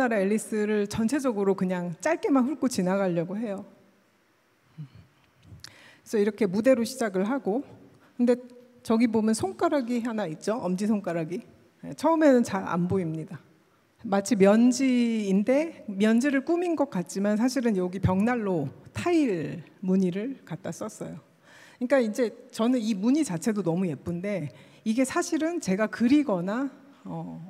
우러나라 앨리스를 전체적으로 그냥 짧게만 훑고 지나가려고 해요. 그래서 이렇게 무대로 시작을 하고, 근데 저기 보면 손가락이 하나 있죠? 엄지손가락이. 처음에는 잘 안 보입니다. 마치 면지인데 면지를 꾸민 것 같지만 사실은 여기 벽난로 타일 무늬를 갖다 썼어요. 그러니까 이제 저는 이 무늬 자체도 너무 예쁜데 이게 사실은 제가 그리거나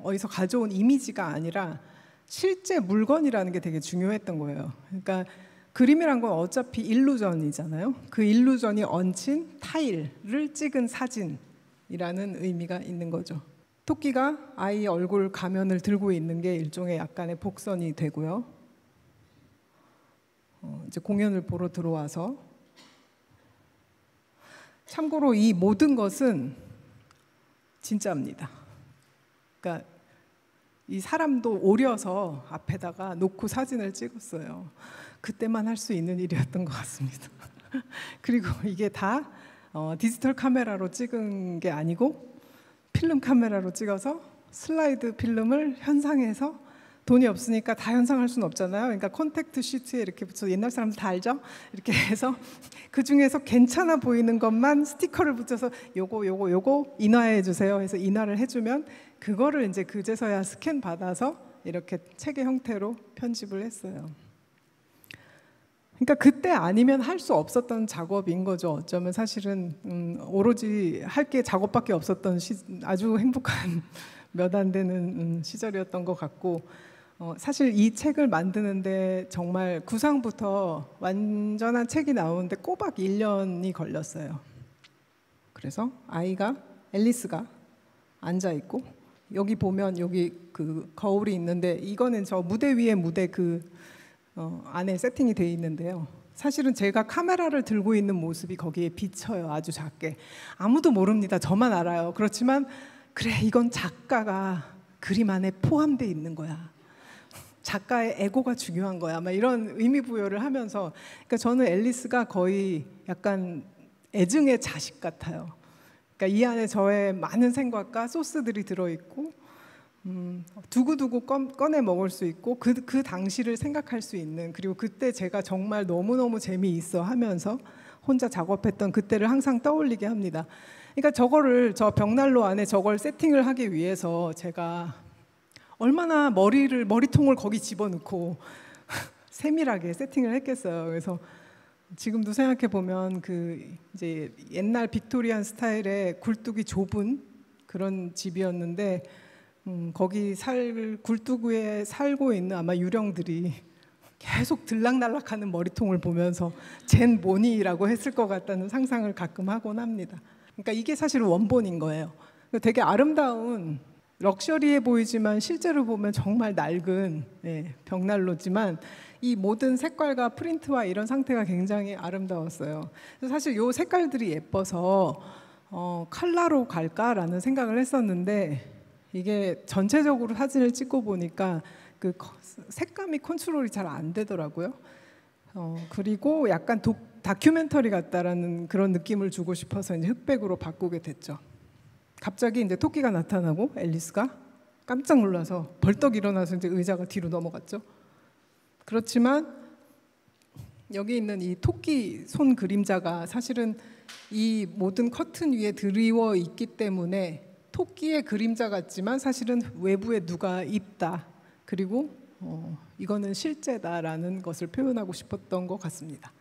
어디서 가져온 이미지가 아니라 실제 물건이라는 게 되게 중요했던 거예요. 그러니까 그림이란 건 어차피 일루전이잖아요. 그 일루전이 얹힌 타일을 찍은 사진이라는 의미가 있는 거죠. 토끼가 아이 얼굴 가면을 들고 있는 게 일종의 약간의 복선이 되고요. 이제 공연을 보러 들어와서, 참고로 이 모든 것은 진짜입니다. 그러니까 이 사람도 오려서 앞에다가 놓고 사진을 찍었어요. 그때만 할 수 있는 일이었던 것 같습니다. 그리고 이게 다 디지털 카메라로 찍은 게 아니고 필름 카메라로 찍어서 슬라이드 필름을 현상해서, 돈이 없으니까 다 현상할 수는 없잖아요. 그러니까 콘택트 시트에 이렇게 붙여서, 옛날 사람들 다 알죠? 이렇게 해서 그 중에서 괜찮아 보이는 것만 스티커를 붙여서 요거 인화해 주세요 해서 인화를 해주면 그거를 이제 그제서야 스캔 받아서 이렇게 책의 형태로 편집을 했어요. 그러니까 그때 아니면 할 수 없었던 작업인 거죠. 어쩌면 사실은 오로지 할 게 작업밖에 없었던 아주 행복한 몇 안 되는 시절이었던 것 같고, 사실 이 책을 만드는데 정말 구상부터 완전한 책이 나오는데 꼬박 1년이 걸렸어요. 그래서 앨리스가 앉아 있고, 여기 보면 여기 그 거울이 있는데 이거는 저 무대 위에 무대 안에 세팅이 돼 있는데요. 사실은 제가 카메라를 들고 있는 모습이 거기에 비쳐요. 아주 작게. 아무도 모릅니다. 저만 알아요. 그렇지만 그래, 이건 작가가 그림 안에 포함되어 있는 거야. 작가의 에고가 중요한 거야. 막 이런 의미 부여를 하면서, 그러니까 저는 앨리스가 거의 약간 애증의 자식 같아요. 그러니까 이 안에 저의 많은 생각과 소스들이 들어있고, 두고두고 꺼내 먹을 수 있고 그 당시를 생각할 수 있는, 그리고 그때 제가 정말 너무너무 재미있어 하면서 혼자 작업했던 그때를 항상 떠올리게 합니다. 그러니까 저 벽난로 안에 저걸 세팅을 하기 위해서 제가 얼마나 머리통을 거기 집어넣고 세밀하게 세팅을 했겠어요. 그래서 지금도 생각해 보면 이제 옛날 빅토리안 스타일의 굴뚝이 좁은 그런 집이었는데, 거기 굴뚝에 살고 있는 아마 유령들이 계속 들락날락하는 머리통을 보면서 쟨 뭐니라고 했을 것 같다는 상상을 가끔 하곤 합니다. 그러니까 이게 사실 원본인 거예요. 되게 아름다운, 럭셔리해 보이지만 실제로 보면 정말 낡은 벽난로지만 이 모든 색깔과 프린트와 이런 상태가 굉장히 아름다웠어요. 사실 이 색깔들이 예뻐서 컬러로 갈까라는 생각을 했었는데, 이게 전체적으로 사진을 찍고 보니까 그 색감이 컨트롤이 잘 안 되더라고요. 그리고 약간 다큐멘터리 같다라는 그런 느낌을 주고 싶어서 이제 흑백으로 바꾸게 됐죠. 갑자기 이제 토끼가 나타나고 앨리스가 깜짝 놀라서 벌떡 일어나서 이제 의자가 뒤로 넘어갔죠. 그렇지만 여기 있는 이 토끼 손 그림자가 사실은 이 모든 커튼 위에 드리워 있기 때문에 토끼의 그림자 같지만 사실은 외부에 누가 있다, 그리고 이거는 실제다라는 것을 표현하고 싶었던 것 같습니다.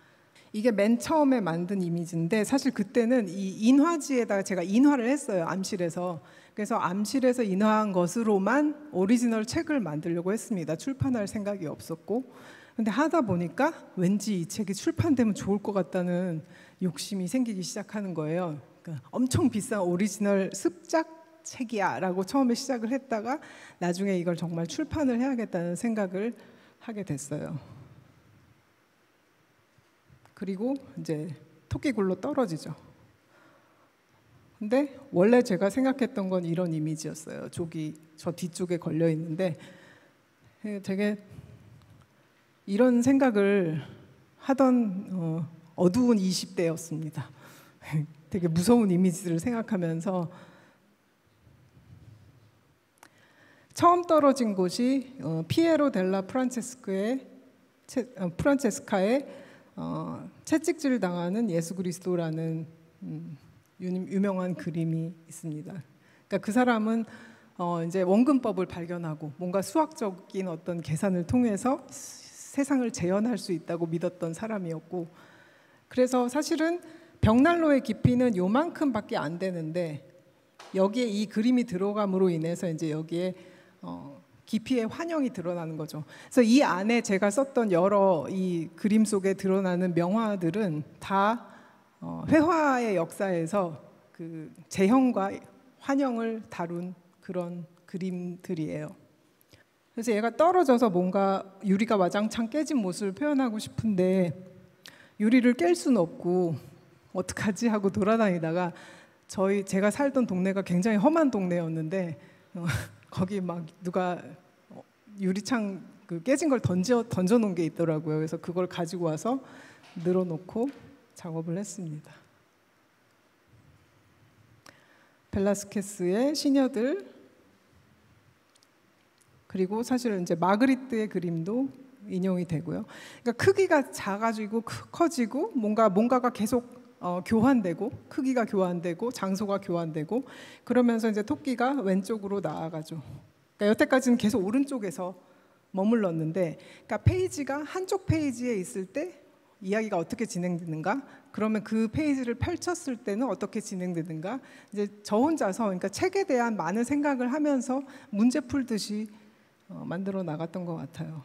이게 맨 처음에 만든 이미지인데 사실 그때는 이 인화지에다가 제가 인화를 했어요, 암실에서. 그래서 암실에서 인화한 것으로만 오리지널 책을 만들려고 했습니다. 출판할 생각이 없었고, 근데 하다 보니까 왠지 이 책이 출판되면 좋을 것 같다는 욕심이 생기기 시작하는 거예요. 그러니까 엄청 비싼 오리지널 습작 책이야 라고 처음에 시작을 했다가 나중에 이걸 정말 출판을 해야겠다는 생각을 하게 됐어요. 그리고 이제 토끼굴로 떨어지죠. 근데 원래 제가 생각했던 건 이런 이미지였어요. 저 뒤쪽에 걸려 있는데 되게 이런 생각을 하던 어두운 20대였습니다. 되게 무서운 이미지를 생각하면서 처음 떨어진 곳이 피에로 델라 프란체스카의 채찍질 당하는 예수 그리스도라는 유명한 그림이 있습니다. 그러니까 그 사람은 이제 원근법을 발견하고 뭔가 수학적인 어떤 계산을 통해서 세상을 재현할 수 있다고 믿었던 사람이었고, 그래서 사실은 벽난로의 깊이는 요만큼밖에 안 되는데 여기에 이 그림이 들어감으로 인해서 이제 여기에 깊이의 환영이 드러나는 거죠. 그래서 이 안에 제가 썼던 여러 이 그림 속에 드러나는 명화들은 다 회화의 역사에서 그 재형과 환영을 다룬 그런 그림들이에요. 그래서 얘가 떨어져서 뭔가 유리가 와장창 깨진 모습을 표현하고 싶은데 유리를 깰 수는 없고 어떡하지 하고 돌아다니다가 제가 살던 동네가 굉장히 험한 동네였는데 거기 막 누가 유리창 그 깨진 걸 던져 놓은 게 있더라고요. 그래서 그걸 가지고 와서 늘어놓고 작업을 했습니다. 벨라스케스의 시녀들, 그리고 사실은 이제 마그리트의 그림도 인용이 되고요. 그러니까 크기가 작아지고 커지고 뭔가가 계속 교환되고, 크기가 교환되고 장소가 교환되고, 그러면서 이제 토끼가 왼쪽으로 나아가죠. 그러니까 여태까지는 계속 오른쪽에서 머물렀는데, 그러니까 페이지가 한쪽 페이지에 있을 때 이야기가 어떻게 진행되는가, 그러면 그 페이지를 펼쳤을 때는 어떻게 진행되는가, 이제 저 혼자서, 그러니까 책에 대한 많은 생각을 하면서 문제 풀듯이 만들어 나갔던 것 같아요.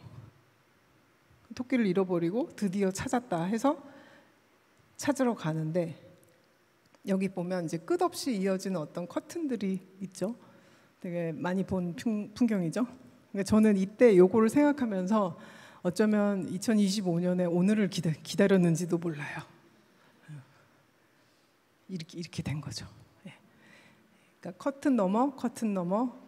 토끼를 잃어버리고 드디어 찾았다 해서 찾으러 가는데, 여기 보면 이제 끝없이 이어지는 어떤 커튼들이 있죠. 되게 많이 본 풍경이죠. 그러니까 저는 이때 요거를 생각하면서 어쩌면 2025년에 오늘을 기다렸는지도 몰라요. 이렇게 된 거죠. 그러니까 커튼 넘어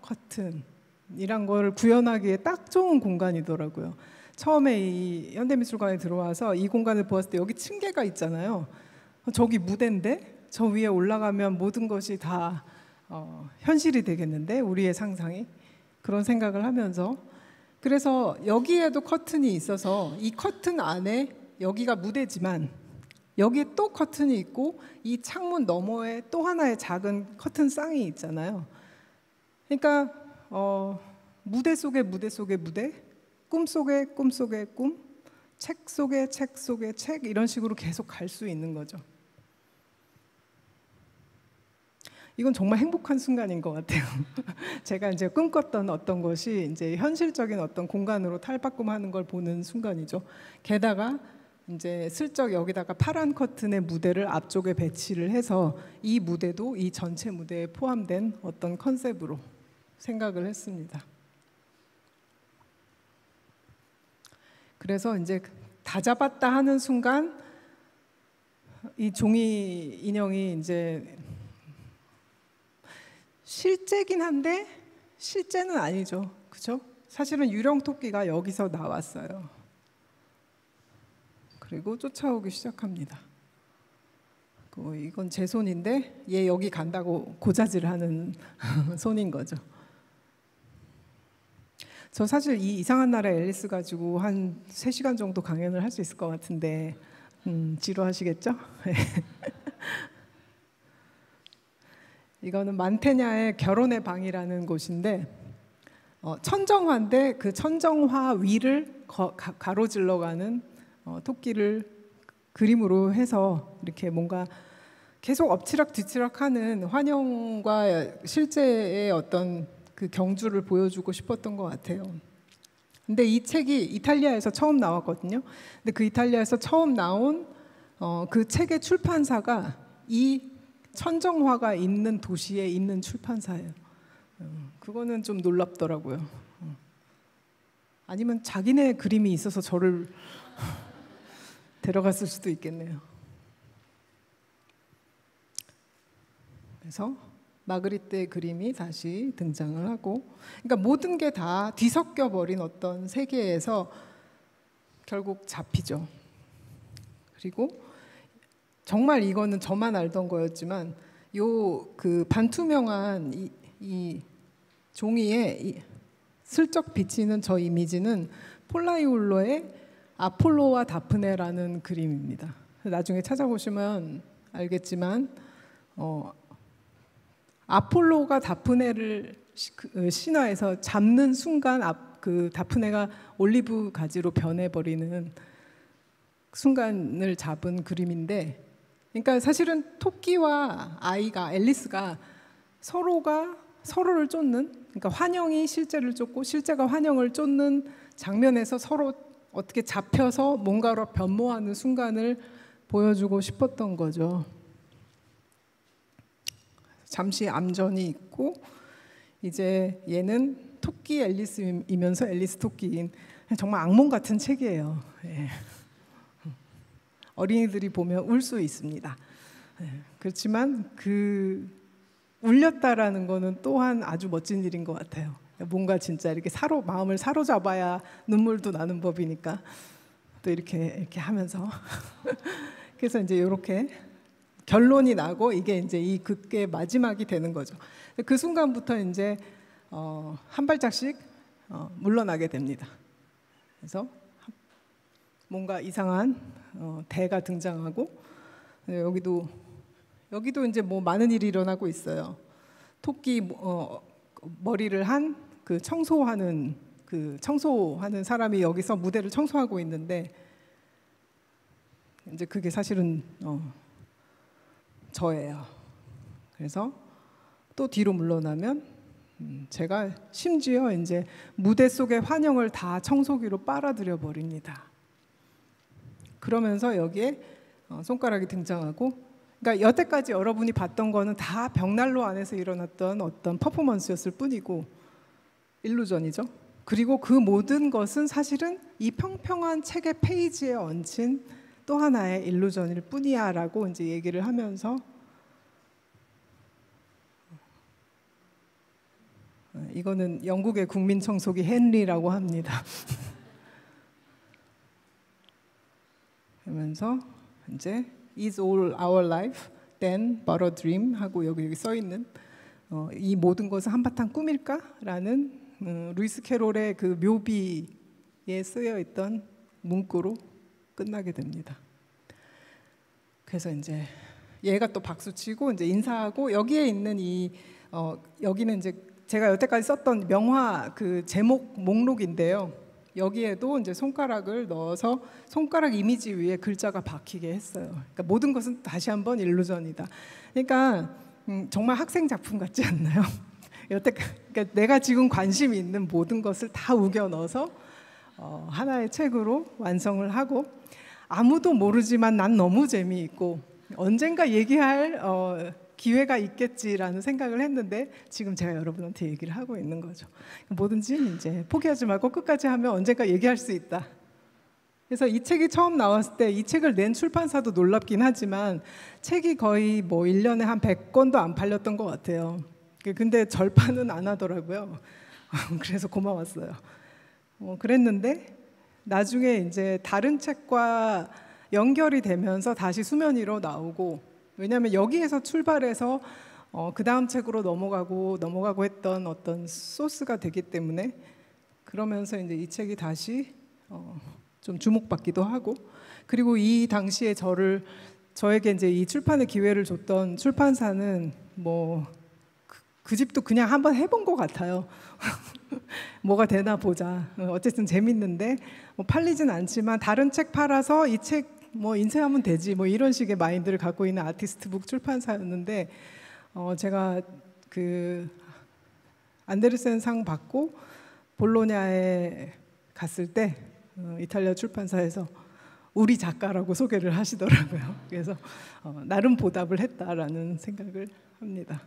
커튼이란 걸 구현하기에 딱 좋은 공간이더라고요. 처음에 이 현대미술관에 들어와서 이 공간을 보았을 때 여기 층계가 있잖아요. 저기 무대인데 저 위에 올라가면 모든 것이 다 현실이 되겠는데, 우리의 상상이. 그런 생각을 하면서, 그래서 여기에도 커튼이 있어서 이 커튼 안에, 여기가 무대지만 여기에 또 커튼이 있고 이 창문 너머에 또 하나의 작은 커튼 쌍이 있잖아요. 그러니까 무대 속에 무대 속에 무대, 꿈 속에 꿈 속에 꿈, 책 속에 책 속에 책, 이런 식으로 계속 갈 수 있는 거죠. 이건 정말 행복한 순간인 것 같아요. 제가 이제 꿈꿨던 어떤 것이 이제 현실적인 어떤 공간으로 탈바꿈하는 걸 보는 순간이죠. 게다가 이제 슬쩍 여기다가 파란 커튼의 무대를 앞쪽에 배치를 해서 이 무대도 이 전체 무대에 포함된 어떤 컨셉으로 생각을 했습니다. 그래서 이제 다 잡았다 하는 순간 이 종이 인형이 이제 실제긴 한데 실제는 아니죠. 그렇죠? 사실은 유령 토끼가 여기서 나왔어요. 그리고 쫓아오기 시작합니다. 이건 제 손인데 얘 여기 간다고 고자질하는 손인 거죠. 저 사실 이 이상한 나라 앨리스 가지고 한 3시간 정도 강연을 할 수 있을 것 같은데 지루하시겠죠? 이거는 만테냐의 결혼의 방이라는 곳인데, 천정화인데 그 천정화 위를 가로질러가는 토끼를 그림으로 해서 이렇게 뭔가 계속 엎치락 뒤치락하는 환영과 실제의 어떤 그 경주를 보여주고 싶었던 것 같아요. 근데 이 책이 이탈리아에서 처음 나왔거든요. 근데 그 이탈리아에서 처음 나온 그 책의 출판사가 이 천정화가 있는 도시에 있는 출판사예요. 그거는 좀 놀랍더라고요. 아니면 자기네 그림이 있어서 저를 데려갔을 수도 있겠네요. 그래서 마그리트의 그림이 다시 등장을 하고, 그러니까 모든 게 다 뒤섞여 버린 어떤 세계에서 결국 잡히죠. 그리고 정말 이거는 저만 알던 거였지만 요 그 반투명한 이 종이에 슬쩍 비치는 저 이미지는 폴라이올로의 아폴로와 다프네라는 그림입니다. 나중에 찾아보시면 알겠지만 아폴로가 다프네를 신화에서 잡는 순간 그 다프네가 올리브 가지로 변해버리는 순간을 잡은 그림인데, 그러니까 사실은 토끼와 아이가 앨리스가 서로가 서로를 쫓는, 그러니까 환영이 실제를 쫓고 실제가 환영을 쫓는 장면에서 서로 어떻게 잡혀서 뭔가로 변모하는 순간을 보여주고 싶었던 거죠. 잠시 암전이 있고 이제 얘는 토끼 앨리스이면서 앨리스 토끼인 정말 악몽 같은 책이에요. 예. 어린이들이 보면 울 수 있습니다. 예. 그렇지만 그 울렸다라는 거는 또한 아주 멋진 일인 것 같아요. 뭔가 진짜 이렇게 마음을 사로잡아야 눈물도 나는 법이니까 또 이렇게 하면서 그래서 이제 이렇게 결론이 나고 이게 이제 이 극의 마지막이 되는 거죠. 그 순간부터 이제 한 발짝씩 물러나게 됩니다. 그래서 뭔가 이상한 대가 등장하고 여기도 이제 뭐 많은 일이 일어나고 있어요. 토끼 머리를 한 그 청소하는 사람이 여기서 무대를 청소하고 있는데 이제 그게 사실은 저예요. 그래서 또 뒤로 물러나면 제가 심지어 이제 무대 속의 환영을 다 청소기로 빨아들여 버립니다. 그러면서 여기에 손가락이 등장하고, 그러니까 여태까지 여러분이 봤던 거는 다 벽난로 안에서 일어났던 어떤 퍼포먼스였을 뿐이고 일루전이죠. 그리고 그 모든 것은 사실은 이 평평한 책의 페이지에 얹힌 또 하나의 일루전일 뿐이야라고 이제 얘기를 하면서 이거는 영국의 국민 청소기 헨리라고 합니다. 그러면서 이제 Is all our life then but a dream 하고 여기 써 있는 이 모든 것은 한바탕 꿈일까라는 루이스 캐롤의 그 묘비에 쓰여 있던 문구로 끝나게 됩니다. 그래서 이제 얘가 또 박수치고 이제 인사하고 여기에 있는 여기는 이제 제가 여태까지 썼던 명화 그 제목 목록인데요. 여기에도 이제 손가락을 넣어서 손가락 이미지 위에 글자가 박히게 했어요. 그러니까 모든 것은 다시 한번 일루전이다. 그러니까 정말 학생 작품 같지 않나요? 그러니까 내가 지금 관심이 있는 모든 것을 다 우겨 넣어서 하나의 책으로 완성을 하고, 아무도 모르지만 난 너무 재미있고 언젠가 얘기할 기회가 있겠지라는 생각을 했는데 지금 제가 여러분한테 얘기를 하고 있는 거죠. 뭐든지 이제 포기하지 말고 끝까지 하면 언젠가 얘기할 수 있다. 그래서 이 책이 처음 나왔을 때 이 책을 낸 출판사도 놀랍긴 하지만 책이 거의 뭐 1년에 한 100권도 안 팔렸던 것 같아요. 근데 절판은 안 하더라고요. 그래서 고마웠어요. 그랬는데 나중에 이제 다른 책과 연결이 되면서 다시 수면 위로 나오고, 왜냐하면 여기에서 출발해서 그 다음 책으로 넘어가고 했던 어떤 소스가 되기 때문에, 그러면서 이제 이 책이 다시 좀 주목받기도 하고, 그리고 이 당시에 저에게 이제 이 출판의 기회를 줬던 출판사는 뭐 그 집도 그냥 한번 해본 것 같아요. 뭐가 되나 보자. 어쨌든 재밌는데 뭐 팔리진 않지만 다른 책 팔아서 이 책 뭐 인쇄하면 되지 뭐 이런 식의 마인드를 갖고 있는 아티스트북 출판사였는데, 제가 그 안데르센 상 받고 볼로냐에 갔을 때 이탈리아 출판사에서 우리 작가라고 소개를 하시더라고요. 그래서 나름 보답을 했다라는 생각을 합니다.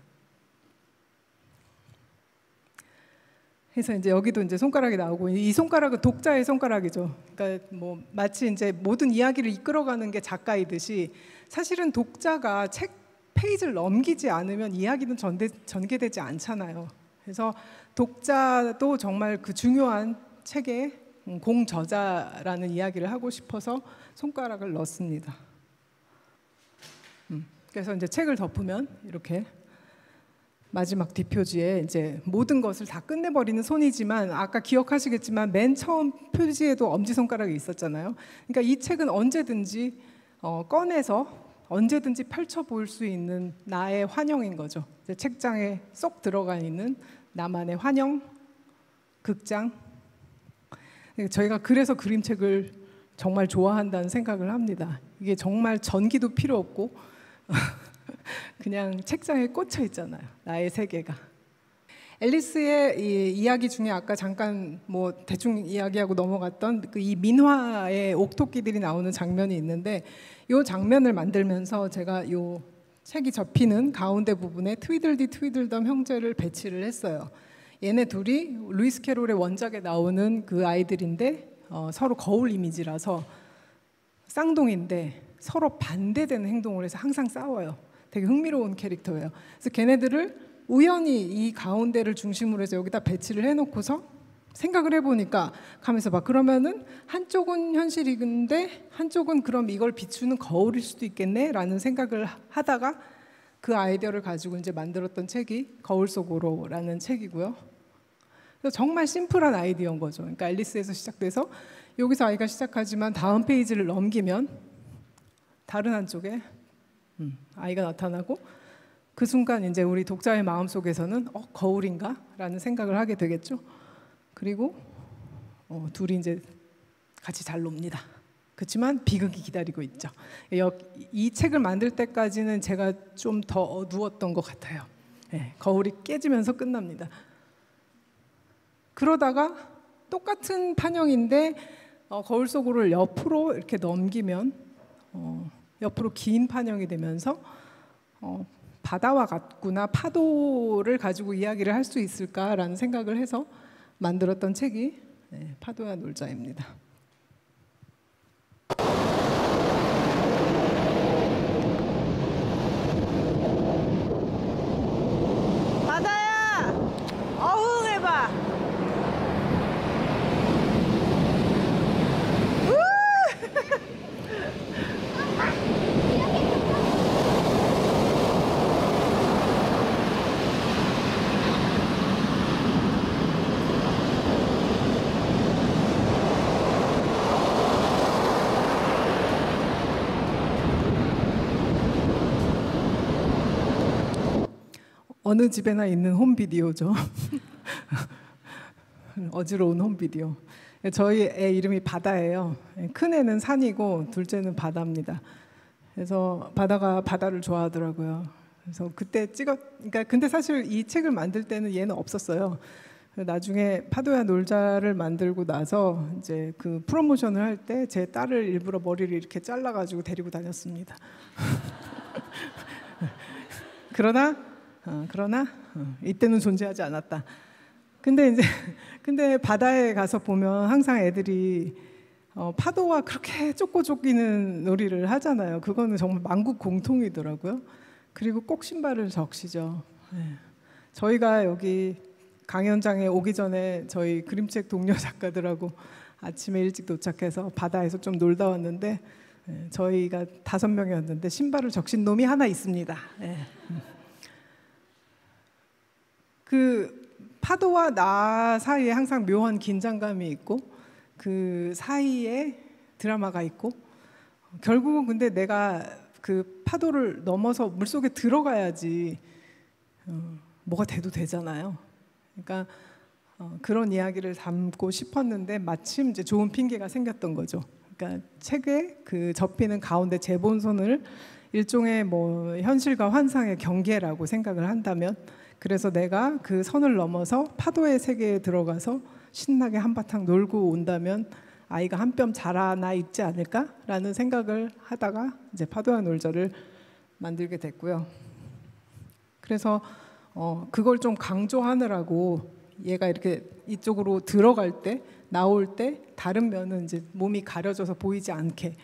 그래서 이제 여기도 이제 손가락이 나오고, 이 손가락은 독자의 손가락이죠. 그러니까 뭐 마치 이제 모든 이야기를 이끌어가는 게 작가이듯이 사실은 독자가 책 페이지를 넘기지 않으면 이야기는 전개되지 않잖아요. 그래서 독자도 정말 그 중요한 책의 공저자라는 이야기를 하고 싶어서 손가락을 넣습니다. 그래서 이제 책을 덮으면 이렇게 마지막 뒷표지에 이제 모든 것을 다 끝내버리는 손이지만 아까 기억하시겠지만 맨 처음 표지에도 엄지손가락이 있었잖아요. 그러니까 이 책은 언제든지 꺼내서 언제든지 펼쳐 보일 수 있는 나의 환영인 거죠. 이제 책장에 쏙 들어가 있는 나만의 환영 극장. 저희가 그래서 그림책을 정말 좋아한다는 생각을 합니다. 이게 정말 전기도 필요 없고 그냥 책장에 꽂혀 있잖아요. 나의 세계가. 앨리스의 이 이야기 중에 아까 잠깐 뭐 대충 이야기하고 넘어갔던 그 이 민화의 옥토끼들이 나오는 장면이 있는데 이 장면을 만들면서 제가 이 책이 접히는 가운데 부분에 트위들디 트위들덤 형제를 배치를 했어요. 얘네 둘이 루이스 캐롤의 원작에 나오는 그 아이들인데 서로 거울 이미지라서 쌍둥이인데 서로 반대되는 행동을 해서 항상 싸워요. 되게 흥미로운 캐릭터예요. 그래서 걔네들을 우연히 이 가운데를 중심으로 해서 여기다 배치를 해놓고서 생각을 해보니까 가면서 막 그러면은 한쪽은 현실인데 한쪽은 그럼 이걸 비추는 거울일 수도 있겠네 라는 생각을 하다가 그 아이디어를 가지고 이제 만들었던 책이 거울 속으로라는 책이고요. 그래서 정말 심플한 아이디어인 거죠. 그러니까 앨리스에서 시작돼서 여기서 아이가 시작하지만 다음 페이지를 넘기면 다른 한쪽에 아이가 나타나고 그 순간 이제 우리 독자의 마음 속에서는 거울인가? 라는 생각을 하게 되겠죠. 그리고 둘이 이제 같이 잘 놉니다. 그렇지만 비극이 기다리고 있죠. 이 책을 만들 때까지는 제가 좀 더 어두웠던 것 같아요. 네, 거울이 깨지면서 끝납니다. 그러다가 똑같은 판형인데 거울 속으로 옆으로 이렇게 넘기면 옆으로 긴 판형이 되면서 바다와 같구나, 파도를 가지고 이야기를 할 수 있을까라는 생각을 해서 만들었던 책이 파도와 놀자입니다. 바다야, 어흥해봐. 어느 집에나 있는 홈비디오죠. 어지러운 홈비디오. 저희 애 이름이 바다예요. 큰 애는 산이고 둘째는 바다입니다. 그래서 바다를 좋아하더라고요. 그래서 그때 그러니까 근데 사실 이 책을 만들 때는 얘는 없었어요. 나중에 파도야 놀자를 만들고 나서 이제 그 프로모션을 할 때 제 딸을 일부러 머리를 이렇게 잘라가지고 데리고 다녔습니다. 그러나 이때는 존재하지 않았다. 근데 바다에 가서 보면 항상 애들이 파도와 그렇게 쫓고 쫓기는 놀이를 하잖아요. 그거는 정말 만국 공통이더라고요. 그리고 꼭 신발을 적시죠. 네. 저희가 여기 강연장에 오기 전에 저희 그림책 동료 작가들하고 아침에 일찍 도착해서 바다에서 좀 놀다 왔는데 저희가 5명이었는데 신발을 적신 놈이 하나 있습니다. 네. 그 파도와 나 사이에 항상 묘한 긴장감이 있고 그 사이에 드라마가 있고 결국은 근데 내가 그 파도를 넘어서 물속에 들어가야지 뭐가 돼도 되잖아요. 그러니까 그런 이야기를 담고 싶었는데 마침 이제 좋은 핑계가 생겼던 거죠. 그러니까 책에 그 접히는 가운데 재본선을 일종의 뭐 현실과 환상의 경계라고 생각을 한다면 그래서 내가 그 선을 넘어서 파도의 세계에 들어가서 신나게 한바탕 놀고 온다면 아이가 한 뼘 자라나 있지 않을까라는 생각을 하다가 이제 파도와 놀자를 만들게 됐고요. 그래서 그걸 좀 강조하느라고 얘가 이렇게 이쪽으로 들어갈 때 나올 때 다른 면은 이제 몸이 가려져서 보이지 않게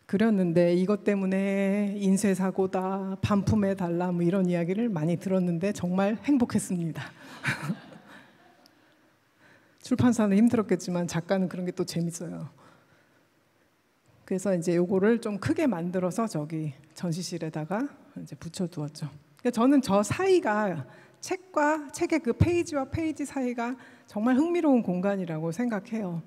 그렸는데 이것 때문에 인쇄사고다 반품해달라 뭐 이런 이야기를 많이 들었는데 정말 행복했습니다. 출판사는 힘들었겠지만 작가는 그런 게 또 재밌어요. 그래서 이제 요거를 좀 크게 만들어서 저기 전시실에다가 이제 붙여두었죠. 그러니까 저는 저 사이가 책과 책의 그 페이지와 페이지 사이가 정말 흥미로운 공간이라고 생각해요.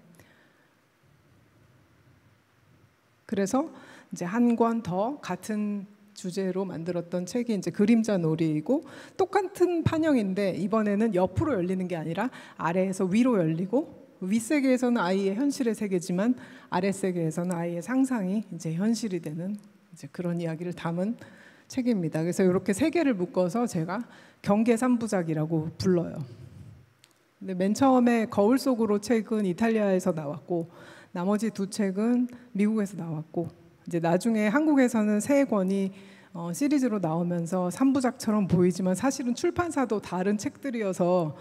그래서 이제 한 권 더 같은 주제로 만들었던 책이 이제 그림자 놀이이고, 똑같은 판형인데 이번에는 옆으로 열리는 게 아니라 아래에서 위로 열리고, 윗세계에서는 아이의 현실의 세계지만 아랫세계에서는 아이의 상상이 이제 현실이 되는 이제 그런 이야기를 담은 책입니다. 그래서 이렇게 세 개를 묶어서 제가 경계 3부작이라고 불러요. 근데 맨 처음에 거울 속으로 책은 이탈리아에서 나왔고, 나머지 두 책은 미국에서 나왔고, 이제 나중에 한국에서는 세 권이 시리즈로 나오면서 3부작처럼 보이지만 사실은 출판사도 다른 책들이어서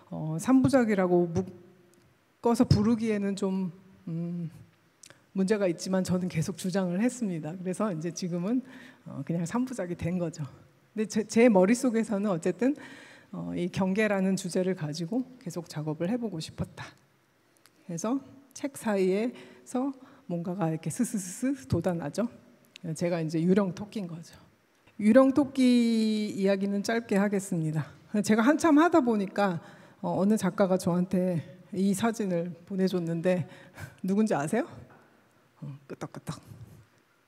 3부작이라고 묶어서 부르기에는 좀 문제가 있지만 저는 계속 주장을 했습니다. 그래서 이제 지금은 그냥 3부작이 된 거죠. 근데 제 머릿속에서는 어쨌든 이 경계라는 주제를 가지고 계속 작업을 해보고 싶었다. 그래서 책 사이에서 뭔가가 이렇게 스스스스 돋아나죠. 제가 이제 유령 토끼인 거죠. 유령 토끼 이야기는 짧게 하겠습니다. 제가 한참 하다 보니까 어느 작가가 저한테 이 사진을 보내줬는데 누군지 아세요? 끄떡끄떡.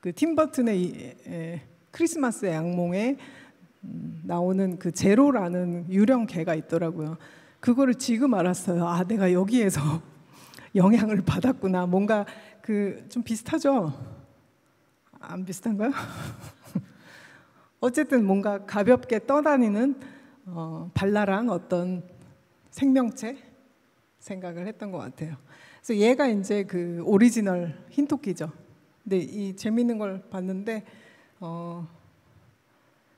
그 팀버튼의 크리스마스의 악몽에 나오는 그 제로라는 유령 개가 있더라고요. 그거를 지금 알았어요. 아, 내가 여기에서 영향을 받았구나. 뭔가 그 좀 비슷하죠? 안 비슷한가요? 어쨌든 뭔가 가볍게 떠다니는 발랄한 어떤 생명체 생각을 했던 것 같아요. 그래서 얘가 이제 그 오리지널 흰토끼죠. 근데 이 재미있는 걸 봤는데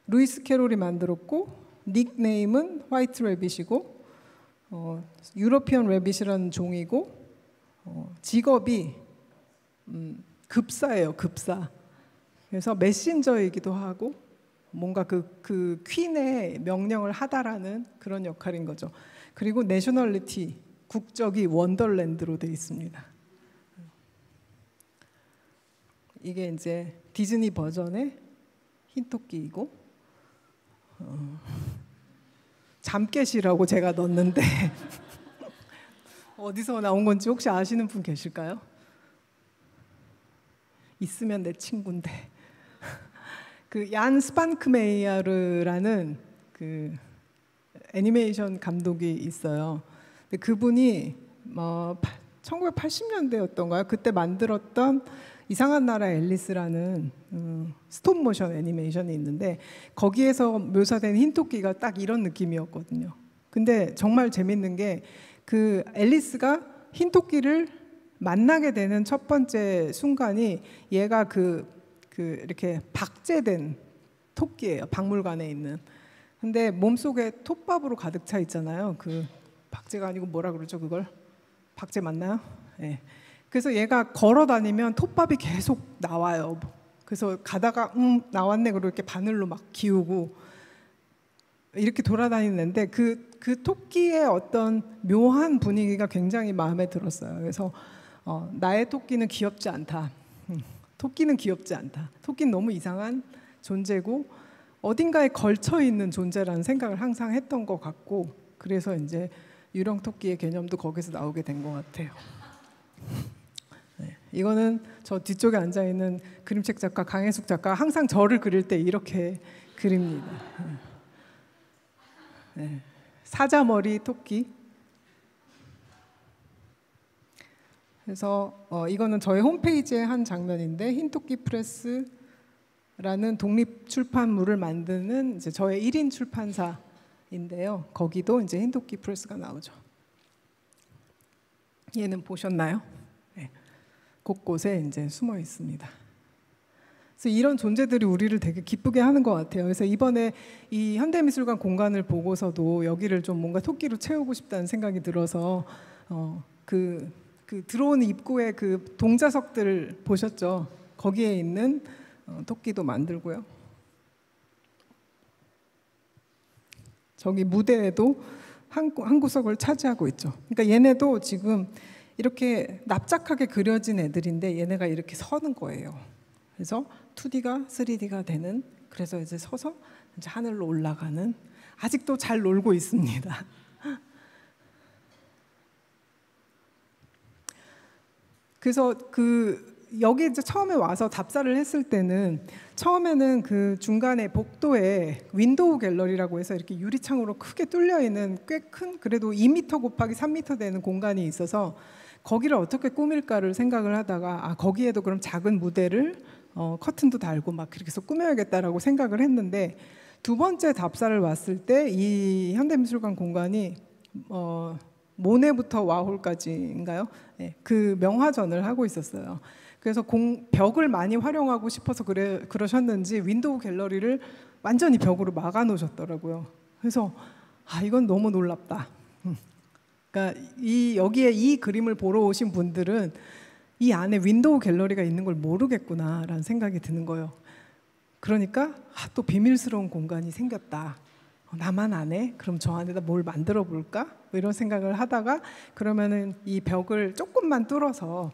루이스 캐롤이 만들었고, 닉네임은 화이트 래빗이고, 유러피언 래빗이라는 종이고, 직업이 급사예요. 급사. 그래서 메신저이기도 하고 뭔가 그 퀸의 명령을 하다라는 그런 역할인 거죠. 그리고 내셔널리티, 국적이 원더랜드로 되어 있습니다. 이게 이제 디즈니 버전의 흰토끼이고, 잠깨시라고 제가 넣었는데 어디서 나온 건지 혹시 아시는 분 계실까요? 있으면 내 친구인데. 그 얀 스판크메이어르라는 그 애니메이션 감독이 있어요. 근데 그분이 1980년대였던가요? 그때 만들었던 이상한 나라 앨리스라는 스톱 모션 애니메이션이 있는데, 거기에서 묘사된 흰토끼가 딱 이런 느낌이었거든요. 근데 정말 재밌는 게 그 앨리스가 흰토끼를 만나게 되는 첫 번째 순간이 얘가 이렇게 박제된 토끼예요. 박물관에 있는. 근데 몸속에 톱밥으로 가득 차 있잖아요. 그 박제가 아니고 뭐라 그러죠, 그걸? 박제 맞나요? 네. 그래서 얘가 걸어 다니면 톱밥이 계속 나와요. 그래서 가다가 나왔네 그러고 이렇게 바늘로 막 기우고 이렇게 돌아다니는데 그 토끼의 어떤 묘한 분위기가 굉장히 마음에 들었어요. 그래서 나의 토끼는 귀엽지 않다. 토끼는 귀엽지 않다. 토끼는 너무 이상한 존재고 어딘가에 걸쳐 있는 존재라는 생각을 항상 했던 것 같고, 그래서 이제 유령 토끼의 개념도 거기서 나오게 된 것 같아요. 네, 이거는 저 뒤쪽에 앉아 있는 그림책 작가 강혜숙 작가 항상 저를 그릴 때 이렇게 그립니다. 네. 사자머리 토끼. 그래서 이거는 저희 홈페이지의 한 장면인데, 흰토끼 프레스라는 독립 출판물을 만드는 이제 저의 1인 출판사인데요. 거기도 이제 흰토끼 프레스가 나오죠. 얘는 보셨나요? 네. 곳곳에 이제 숨어 있습니다. 그래서 이런 존재들이 우리를 되게 기쁘게 하는 것 같아요. 그래서 이번에 이 현대미술관 공간을 보고서도 여기를 좀 뭔가 토끼로 채우고 싶다는 생각이 들어서 그 들어오는 입구에 그 동자석들 보셨죠? 거기에 있는 토끼도 만들고요. 저기 무대에도 한 구석을 차지하고 있죠. 그러니까 얘네도 지금 이렇게 납작하게 그려진 애들인데 얘네가 이렇게 서는 거예요. 그래서 2D가 3D가 되는, 그래서 이제 서서 이제 하늘로 올라가는 아직도 잘 놀고 있습니다. 그래서 여기 이제 처음에 와서 답사를 했을 때는 처음에는 그 중간에 복도에 윈도우 갤러리라고 해서 이렇게 유리창으로 크게 뚫려 있는 꽤 큰, 그래도 2m 곱하기 3m 되는 공간이 있어서 거기를 어떻게 꾸밀까를 생각을 하다가 거기에도 그럼 작은 무대를 커튼도 달고 막 그렇게 해서 꾸며야겠다라고 생각을 했는데, 두 번째 답사를 왔을 때 이 현대미술관 공간이 모네부터 와홀까지인가요? 네, 그 명화전을 하고 있었어요. 그래서 벽을 많이 활용하고 싶어서 그러셨는지 윈도우 갤러리를 완전히 벽으로 막아 놓으셨더라고요. 그래서 이건 너무 놀랍다. 그러니까 여기에 이 그림을 보러 오신 분들은 이 안에 윈도우 갤러리가 있는 걸 모르겠구나라는 생각이 드는 거예요. 그러니까 또 비밀스러운 공간이 생겼다. 나만 안 해? 그럼 저 안에다 뭘 만들어 볼까? 뭐 이런 생각을 하다가, 그러면은 이 벽을 조금만 뚫어서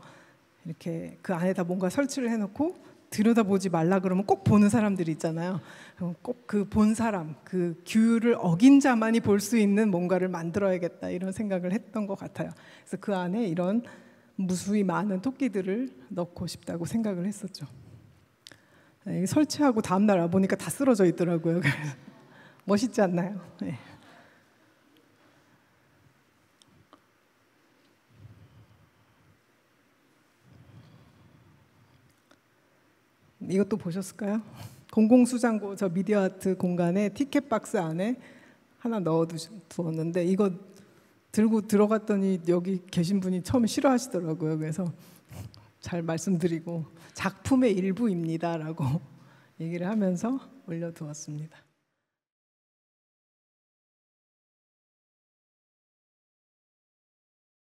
이렇게 그 안에다 뭔가 설치를 해놓고 들여다보지 말라 그러면 꼭 보는 사람들이 있잖아요. 그럼 꼭 그 본 사람, 그 규율을 어긴 자만이 볼 수 있는 뭔가를 만들어야겠다, 이런 생각을 했던 것 같아요. 그래서 그 안에 이런 무수히 많은 토끼들을 넣고 싶다고 생각을 했었죠. 설치하고 다음날 와보니까 다 쓰러져 있더라고요. 멋있지 않나요? 네. 이것도 보셨을까요? 공공수장고 저 미디어 아트 공간에 티켓 박스 안에 하나 넣어두었는데, 이거 들고 들어갔더니 여기 계신 분이 처음에 싫어하시더라고요. 그래서 잘 말씀드리고 작품의 일부입니다라고 얘기를 하면서 올려두었습니다.